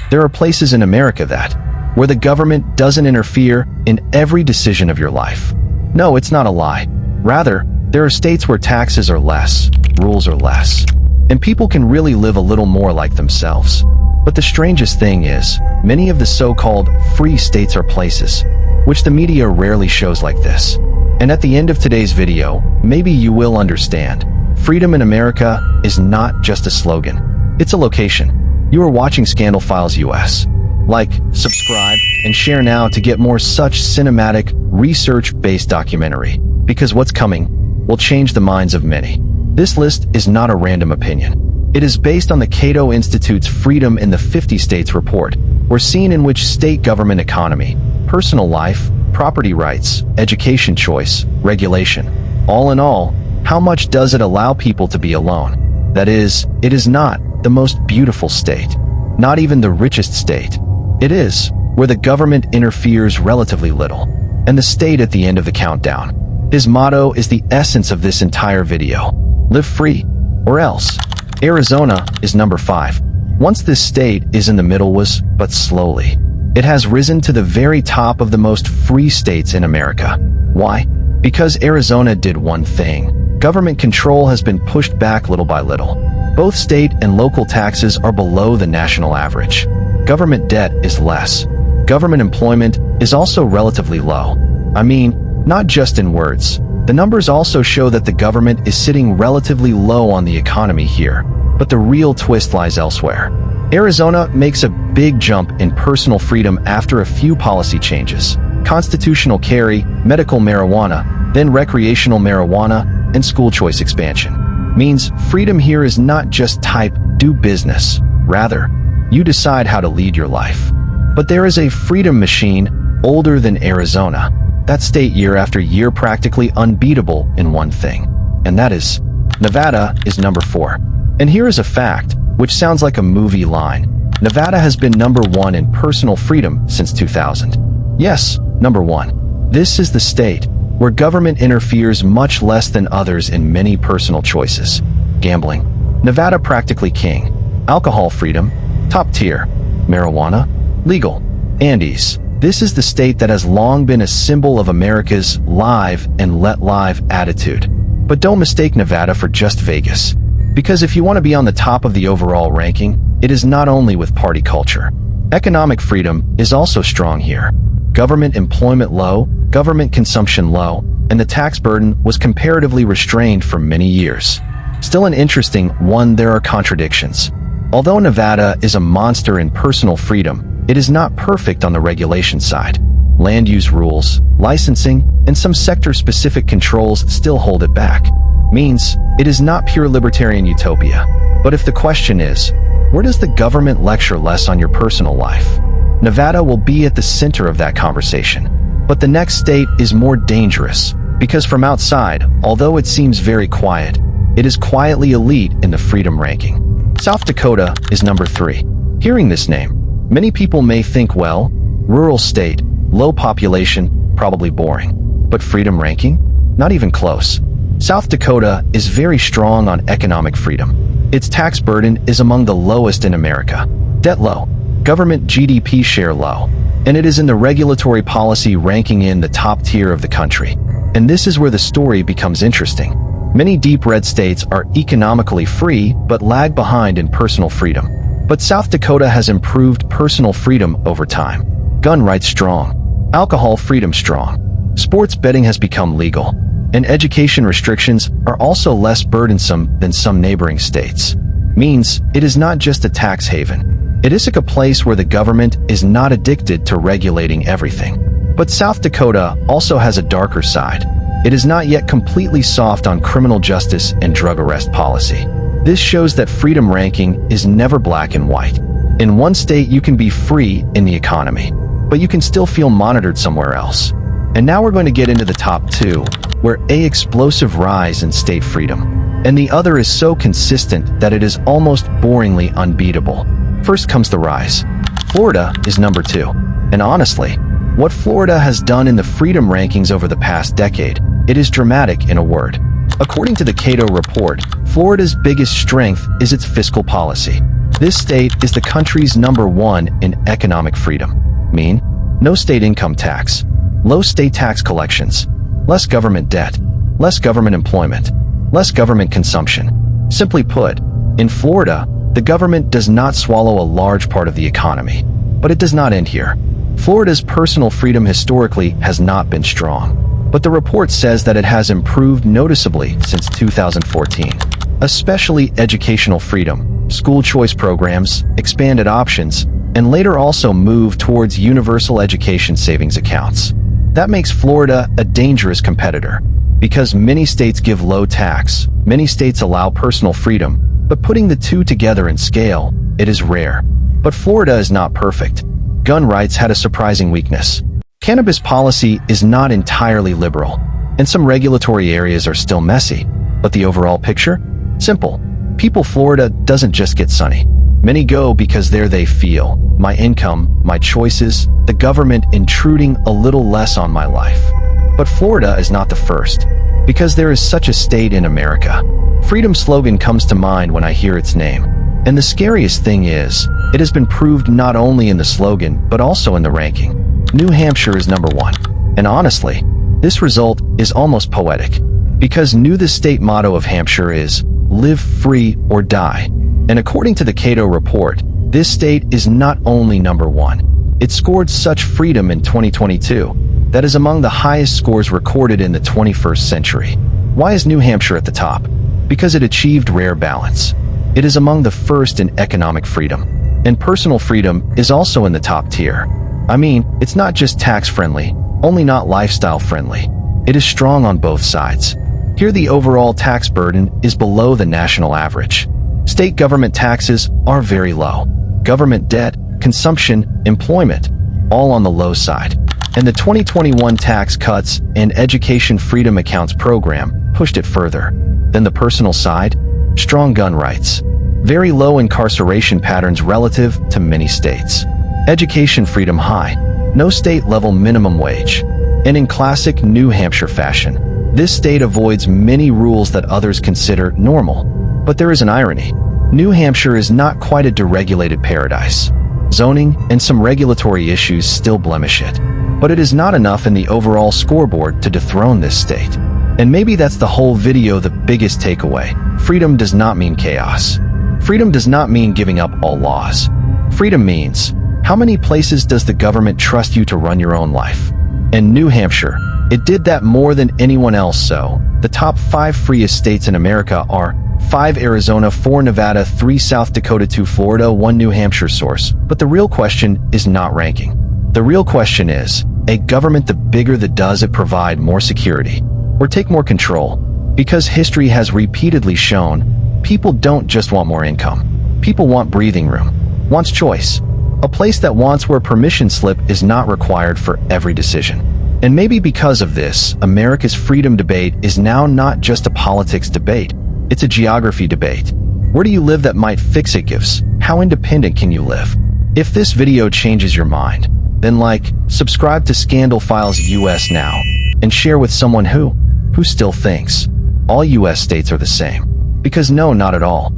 there are places in America where the government doesn't interfere in every decision of your life. No, it's not a lie. Rather, there are states where taxes are less, rules are less, and people can really live a little more like themselves. But the strangest thing is, many of the so-called free states are places which the media rarely shows like this. And at the end of today's video, maybe you will understand. Freedom in America is not just a slogan. It's a location. You are watching Scandal Files US. Like, subscribe, and share now to get more such cinematic, research-based documentary. Because what's coming will change the minds of many. This list is not a random opinion. It is based on the Cato Institute's Freedom in the 50 States report, where seen in which state government economy, personal life, property rights, education choice, regulation. All in all, how much does it allow people to be alone? That is, it is not the most beautiful state, not even the richest state. It is where the government interferes relatively little, and the state at the end of the countdown. His motto is the essence of this entire video. Live free, or else. Arizona is number 5. Once this state is in the middle but slowly. It has risen to the very top of the most free states in America. Why? Because Arizona did one thing. Government control has been pushed back little by little. Both state and local taxes are below the national average. Government debt is less. Government employment is also relatively low. I mean, not just in words. The numbers also show that the government is sitting relatively low on the economy here, but the real twist lies elsewhere. Arizona makes a big jump in personal freedom after a few policy changes. Constitutional carry, medical marijuana, then recreational marijuana, and school choice expansion. Means freedom here is not just type, do business. Rather, you decide how to lead your life. But there is a freedom machine older than Arizona. That state year after year practically unbeatable in one thing. And that is, Nevada is number 4. And here is a fact, which sounds like a movie line. Nevada has been number 1 in personal freedom since 2000. Yes, number 1. This is the state where government interferes much less than others in many personal choices. Gambling. Nevada practically king. Alcohol freedom, top tier. Marijuana, legal. Andes. This is the state that has long been a symbol of America's live and let live attitude. But don't mistake Nevada for just Vegas. Because if you want to be on the top of the overall ranking, it is not only with party culture. Economic freedom is also strong here. Government employment low, government consumption low, and the tax burden was comparatively restrained for many years. Still an interesting one, there are contradictions. Although Nevada is a monster in personal freedom, it is not perfect on the regulation side. Land use rules, licensing, and some sector-specific controls still hold it back. Means, it is not pure libertarian utopia. But if the question is, where does the government lecture less on your personal life? Nevada will be at the center of that conversation. But the next state is more dangerous, because from outside, although it seems very quiet, it is quietly elite in the freedom ranking. South Dakota is number 3. Hearing this name, many people may think, well, rural state, low population, probably boring. But freedom ranking? Not even close. South Dakota is very strong on economic freedom. Its tax burden is among the lowest in America. Debt low. Government GDP share low. And it is in the regulatory policy ranking in the top tier of the country. And this is where the story becomes interesting. Many deep red states are economically free but lag behind in personal freedom. But South Dakota has improved personal freedom over time. Gun rights strong. Alcohol freedom strong. Sports betting has become legal. And education restrictions are also less burdensome than some neighboring states. Means, it is not just a tax haven. It is like a place where the government is not addicted to regulating everything. But South Dakota also has a darker side. It is not yet completely soft on criminal justice and drug arrest policy. This shows that freedom ranking is never black and white. In one state you can be free in the economy, but you can still feel monitored somewhere else. And now we're going to get into the top 2, where a explosive rise in state freedom, and the other is so consistent that it is almost boringly unbeatable. First comes the rise. Florida is number 2. And honestly, what Florida has done in the freedom rankings over the past decade, it is dramatic in a word. According to the Cato report, Florida's biggest strength is its fiscal policy. This state is the country's #1 in economic freedom. Mean? No state income tax, low state tax collections, less government debt, less government employment, less government consumption. Simply put, in Florida, the government does not swallow a large part of the economy. But it does not end here. Florida's personal freedom historically has not been strong. But the report says that it has improved noticeably since 2014. Especially educational freedom, school choice programs, expanded options, and later also moved towards universal education savings accounts. That makes Florida a dangerous competitor. Because many states give low tax, many states allow personal freedom, but putting the two together in scale, it is rare. But Florida is not perfect. Gun rights had a surprising weakness. Cannabis policy is not entirely liberal, and some regulatory areas are still messy. But the overall picture? Simple. People Florida doesn't just get sunny. Many go because there they feel, my income, my choices, the government intruding a little less on my life. But Florida is not the first, because there is such a state in America. Freedom slogan comes to mind when I hear its name. And the scariest thing is, it has been proved not only in the slogan, but also in the ranking. New Hampshire is #1. And honestly, this result is almost poetic. Because the state motto of Hampshire is, live free or die. And according to the Cato report, this state is not only #1. It scored such freedom in 2022 that is among the highest scores recorded in the 21st century. Why is New Hampshire at the top? Because it achieved rare balance. It is among the first in economic freedom. And personal freedom is also in the top tier. I mean, it's not just tax-friendly, only not lifestyle-friendly. It is strong on both sides. Here the overall tax burden is below the national average. State government taxes are very low. Government debt, consumption, employment, all on the low side. And the 2021 Tax Cuts and Education Freedom Accounts program pushed it further. Then the personal side, strong gun rights. Very low incarceration patterns relative to many states. Education freedom high. No state-level minimum wage. And in classic New Hampshire fashion, this state avoids many rules that others consider normal. But there is an irony. New Hampshire is not quite a deregulated paradise. Zoning and some regulatory issues still blemish it. But it is not enough in the overall scoreboard to dethrone this state. And maybe that's the whole video, the biggest takeaway. Freedom does not mean chaos. Freedom does not mean giving up all laws. Freedom means, how many places does the government trust you to run your own life? In New Hampshire, it did that more than anyone else. So, the top 5 freest states in America are 5 Arizona, 4 Nevada, 3 South Dakota, 2 Florida, 1 New Hampshire source. But the real question is not ranking. The real question is, a government the bigger the does it provide more security? Or take more control? Because history has repeatedly shown, people don't just want more income. People want breathing room, wants choice. A place that wants where permission slip is not required for every decision. And maybe because of this, America's freedom debate is now not just a politics debate. It's a geography debate. Where do you live that might fix it gives? How independent can you live? If this video changes your mind, then subscribe to Scandal Files US now, and share with someone who still thinks all US states are the same. Because no, not at all.